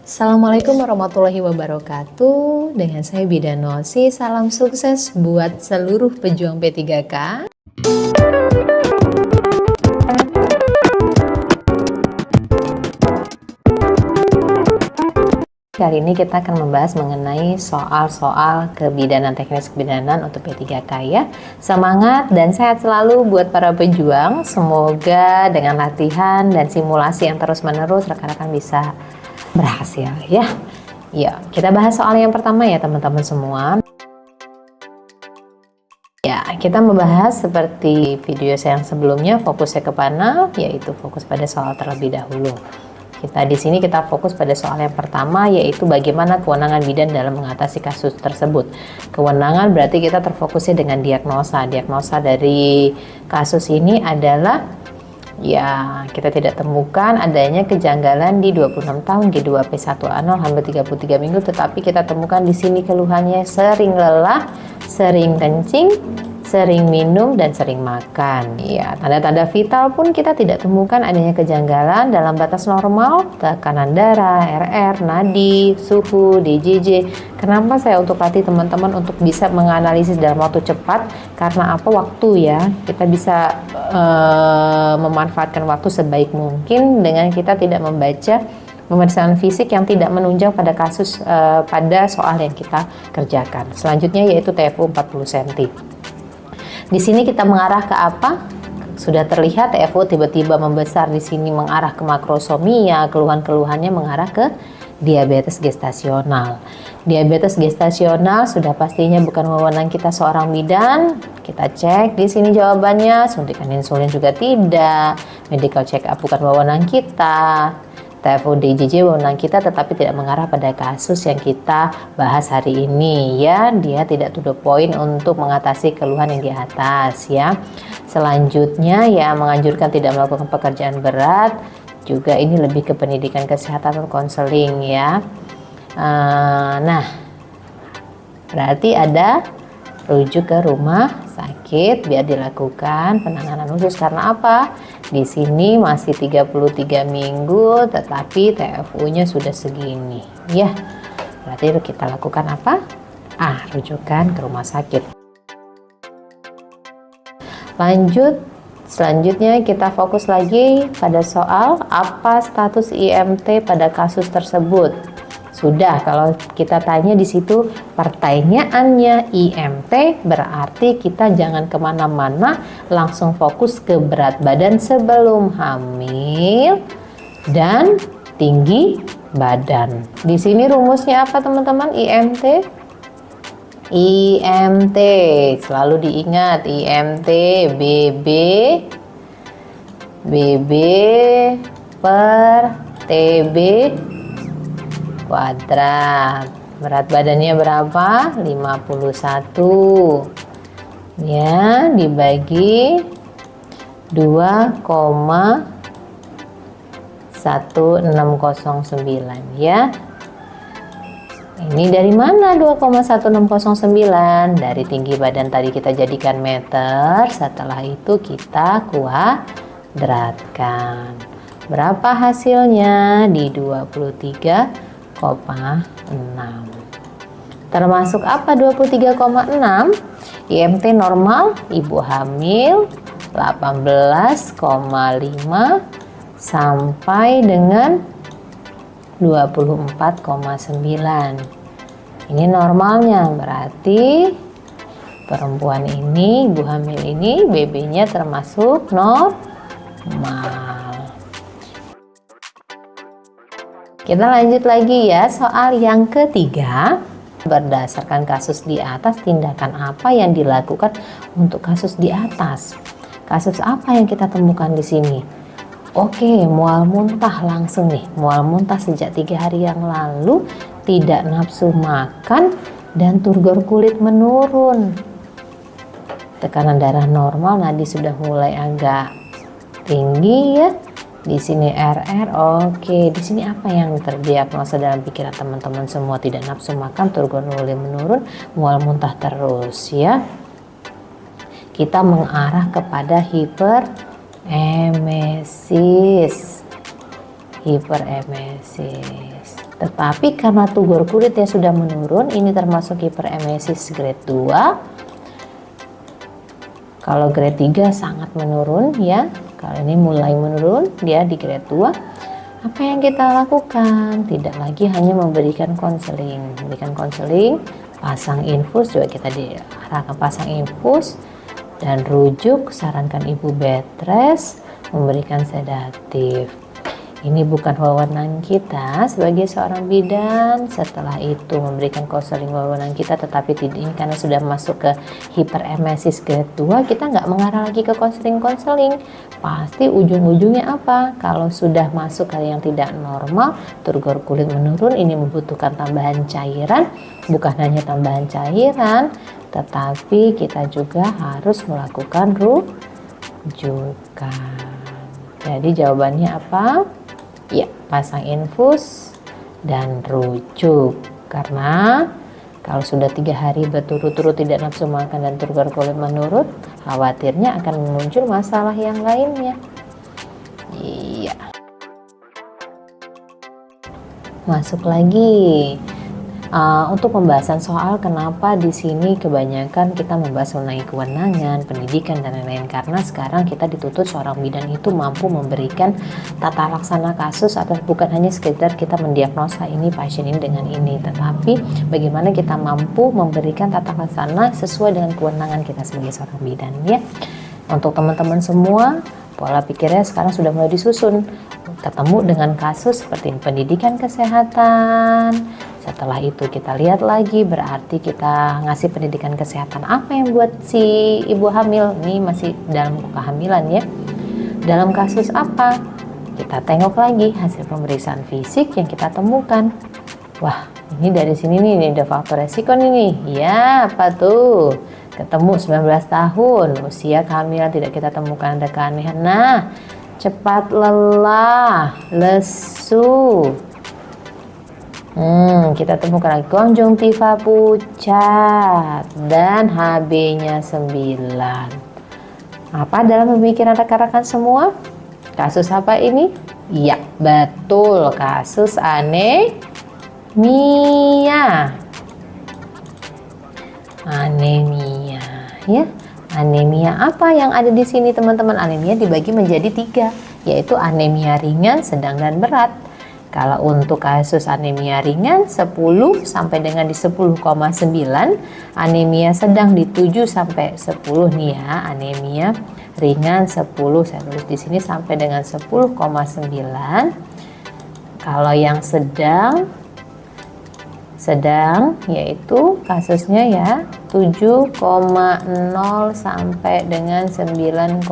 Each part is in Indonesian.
Assalamualaikum warahmatullahi wabarakatuh. Dengan saya Bidanosi, salam sukses buat seluruh pejuang P3K. Kali ini kita akan membahas mengenai soal-soal kebidanan, teknis kebidanan untuk P3K ya. Semangat dan sehat selalu buat para pejuang. Semoga dengan latihan dan simulasi yang terus-menerus rekan-rekan bisa berhasil ya. Ya, kita bahas soal yang pertama ya teman-teman semua. Ya, kita membahas seperti video saya yang sebelumnya, fokusnya ke mana, yaitu fokus pada soal terlebih dahulu. Di sini kita fokus pada soal yang pertama, yaitu bagaimana kewenangan bidan dalam mengatasi kasus tersebut. Kewenangan berarti kita terfokusnya dengan diagnosa. Diagnosa dari kasus ini adalah ya, kita tidak temukan adanya kejanggalan di 26 tahun G2P1A0 hampir 33 minggu, tetapi kita temukan di sini keluhannya sering lelah, sering kencing, sering minum, dan sering makan. Ya, tanda-tanda vital pun kita tidak temukan adanya kejanggalan dalam batas normal, tekanan darah, RR, nadi, suhu, DJJ. Kenapa saya untuk latih teman-teman untuk bisa menganalisis dalam waktu cepat? Karena apa? Waktu ya. Kita bisa memanfaatkan waktu sebaik mungkin dengan kita tidak membaca pemeriksaan fisik yang tidak menunjang pada kasus pada soal yang kita kerjakan. Selanjutnya yaitu TFU 40 cm. Di sini kita mengarah ke apa? Sudah terlihat TFU tiba-tiba membesar di sini mengarah ke makrosomia, keluhan-keluhannya mengarah ke diabetes gestasional. Diabetes gestasional sudah pastinya bukan wewenang kita seorang bidan. Kita cek di sini jawabannya, suntikan insulin juga tidak, medical check up bukan wewenang kita. TFU DJJ wewenang kita, tetapi tidak mengarah pada kasus yang kita bahas hari ini ya. Dia tidak to the point untuk mengatasi keluhan yang di atas ya. Selanjutnya ya, menganjurkan tidak melakukan pekerjaan berat. Juga ini lebih ke pendidikan kesehatan atau konseling ya. Nah, berarti ada rujuk ke rumah sakit biar dilakukan penanganan khusus. Karena apa? Di sini masih 33 minggu tetapi TFU-nya sudah segini ya. Berarti kita lakukan apa? Rujukan ke rumah sakit. Selanjutnya kita fokus lagi pada soal apa status IMT pada kasus tersebut. Sudah, kalau kita tanya di situ pertanyaannya IMT, berarti kita jangan kemana-mana, langsung fokus ke berat badan sebelum hamil dan tinggi badan. Di sini rumusnya apa teman-teman? IMT selalu diingat, IMT BB per TB kuadrat. Berat badannya berapa? 51 ya, dibagi 2,1609 ya. Ini dari mana 2,1609? Dari tinggi badan tadi kita jadikan meter, setelah itu kita kuadratkan. Berapa hasilnya? Di 23,6. Termasuk apa 23,6? IMT normal ibu hamil 18,5 sampai dengan 24,9. Ini normalnya, berarti perempuan ini, ibu hamil ini BB-nya termasuk normal. Kita lanjut lagi ya, soal yang ketiga. Berdasarkan kasus di atas, tindakan apa yang dilakukan untuk kasus di atas? Kasus apa yang kita temukan di sini? Oke, mual muntah langsung nih. Mual muntah sejak 3 hari yang lalu, tidak nafsu makan, dan turgor kulit menurun. Tekanan darah normal, nadi sudah mulai agak tinggi ya. Di sini RR, oke. Di sini apa yang terdiagnosa dalam pikiran teman-teman semua? Tidak nafsu makan, turgor kulit menurun, mual muntah terus ya. Kita mengarah kepada hiperemesis. Tetapi karena tugor kulitnya sudah menurun, ini termasuk hiperemesis grade 2. Kalau grade 3 sangat menurun ya. Kalau ini mulai menurun, dia di grade 2. Apa yang kita lakukan? Tidak lagi hanya memberikan konseling. Memberikan konseling, pasang infus juga kita diarahkan pasang infus, dan rujuk sarankan ibu bed rest, memberikan sedatif. Ini bukan wewenang kita sebagai seorang bidan. Setelah itu memberikan konseling wewenang kita, tetapi tidak, ini karena sudah masuk ke hiperemesis grade 2, kita nggak mengarah lagi ke konseling. Pasti ujung-ujungnya apa? Kalau sudah masuk ke yang tidak normal, turgor kulit menurun, ini membutuhkan tambahan cairan. Bukan hanya tambahan cairan, tetapi kita juga harus melakukan rujukan. Jadi jawabannya apa? Ya, pasang infus dan rujuk. Karena kalau sudah 3 hari berturut-turut tidak nafsu makan dan turgor kulit menurun, khawatirnya akan muncul masalah yang lainnya. Iya. Masuk lagi. Untuk pembahasan soal kenapa di sini kebanyakan kita membahas mengenai kewenangan, pendidikan dan lain-lain, karena sekarang kita dituntut seorang bidan itu mampu memberikan tata laksana kasus, atau bukan hanya sekedar kita mendiagnosa ini pasien ini dengan ini, tetapi bagaimana kita mampu memberikan tata laksana sesuai dengan kewenangan kita sebagai seorang bidan ya. Untuk teman-teman semua, pola pikirnya sekarang sudah mulai disusun. Ketemu dengan kasus seperti pendidikan kesehatan, setelah itu kita lihat lagi, berarti kita ngasih pendidikan kesehatan apa yang buat si ibu hamil, ini masih dalam kehamilan ya. Dalam kasus apa? Kita tengok lagi hasil pemeriksaan fisik yang kita temukan. Wah, ini dari sini nih ada faktor resiko nih. Ya, apa tuh? Ketemu 19 tahun, usia kehamilan tidak kita temukan ada keanehan. Nah, cepat lelah, lesu. Kita temukan lagi konjungtiva pucat dan HB-nya 9. Apa dalam pemikiran rekan-rekan semua? Kasus apa ini? Iya, betul, kasus anemia. Anemia, ya. Anemia apa yang ada di sini teman-teman? Anemia dibagi menjadi 3, yaitu anemia ringan, sedang, dan berat. Kalau untuk kasus anemia ringan 10 sampai dengan di 10,9, anemia sedang di 7 sampai 10 nih ya. Anemia ringan 10, saya tulis di sini sampai dengan 10,9. Kalau yang sedang yaitu kasusnya ya 7,0 sampai dengan 9,9,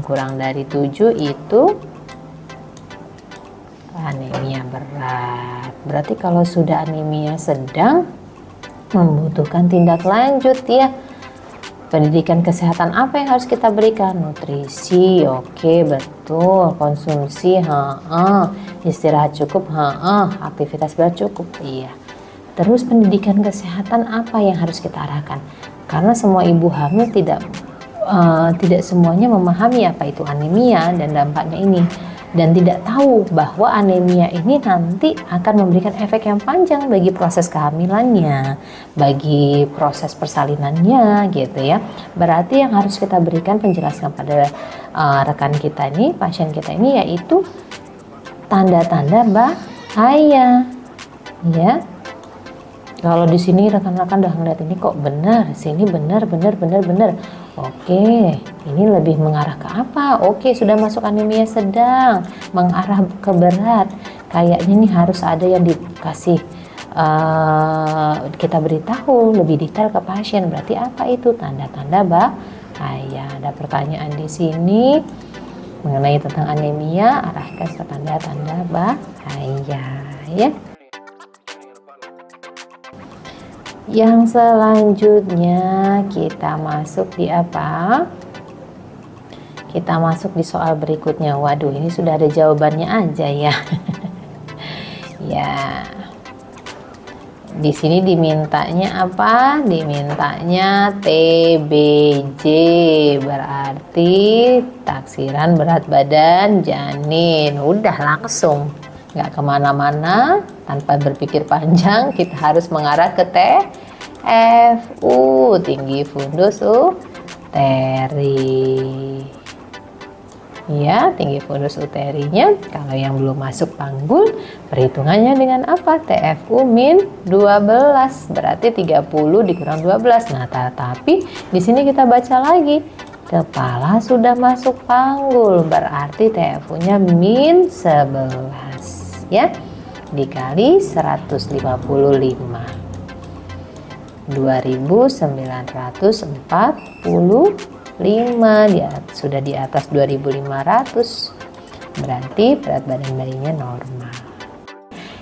kurang dari 7 itu anemia berat. Berarti kalau sudah anemia sedang membutuhkan tindak lanjut ya. Pendidikan kesehatan apa yang harus kita berikan? Nutrisi, oke, betul. Konsumsi, istirahat cukup, aktivitas berat cukup, iya. Terus pendidikan kesehatan apa yang harus kita arahkan? Karena semua ibu hamil tidak semuanya memahami apa itu anemia dan dampaknya ini, dan tidak tahu bahwa anemia ini nanti akan memberikan efek yang panjang bagi proses kehamilannya, bagi proses persalinannya gitu ya. Berarti yang harus kita berikan penjelasan pada rekan kita ini, pasien kita ini, yaitu tanda-tanda bahaya ya. Kalau di sini rekan-rekan udah ngeliat ini kok benar, sini benar. Oke, ini lebih mengarah ke apa? Oke, sudah masuk anemia sedang, mengarah ke berat. Kayaknya ini harus ada yang dikasih kita beritahu lebih detail ke pasien. Berarti apa itu tanda-tanda bahaya? Ada pertanyaan di sini mengenai tentang anemia, arahkan ke tanda-tanda bahaya ya. Yang selanjutnya kita masuk di apa? Kita masuk di soal berikutnya. Waduh, ini sudah ada jawabannya aja ya. Ya. Di sini dimintanya apa? Dimintanya TBJ, berarti taksiran berat badan janin. Udah langsung nggak kemana-mana, tanpa berpikir panjang, kita harus mengarah ke TFU, tinggi fundus uteri. Ya, tinggi fundus uterinya. Kalau yang belum masuk panggul, perhitungannya dengan apa? TFU min 12, berarti 30 dikurang 12. Nah, tapi di sini kita baca lagi, kepala sudah masuk panggul, berarti TFU-nya min 11, ya, dikali 155. 2.945, sudah di atas 2.500, berarti berat badan bayinya normal.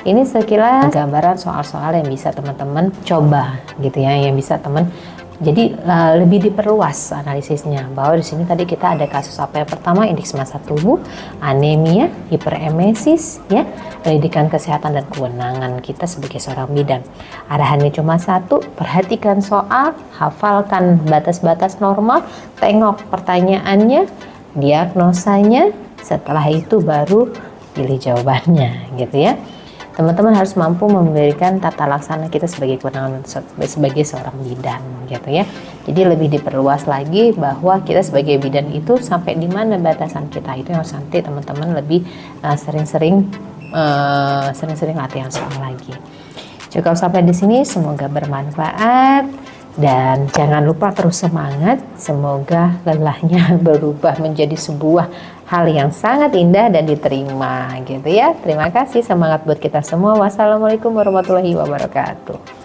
Ini sekilas gambaran soal-soal yang bisa teman-teman coba gitu ya, yang bisa teman jadi lebih diperluas analisisnya, bahwa di sini tadi kita ada kasus apa? Yang pertama, indeks massa tubuh, anemia, hiperemesis, ya, pendidikan kesehatan dan kewenangan kita sebagai seorang bidan. Arahannya cuma satu, perhatikan soal, hafalkan batas-batas normal, tengok pertanyaannya, diagnosanya, setelah itu baru pilih jawabannya, gitu ya. Teman-teman harus mampu memberikan tata laksana kita sebagai kewenangan sebagai seorang bidan, gitu ya. Jadi lebih diperluas lagi bahwa kita sebagai bidan itu sampai di mana batasan kita, itu yang harus nanti teman-teman lebih sering-sering latihan soal lagi. Cukup sampai di sini, semoga bermanfaat dan jangan lupa terus semangat. Semoga lelahnya berubah menjadi sebuah hal yang sangat indah dan diterima, gitu ya. Terima kasih, semangat buat kita semua. Wassalamualaikum warahmatullahi wabarakatuh.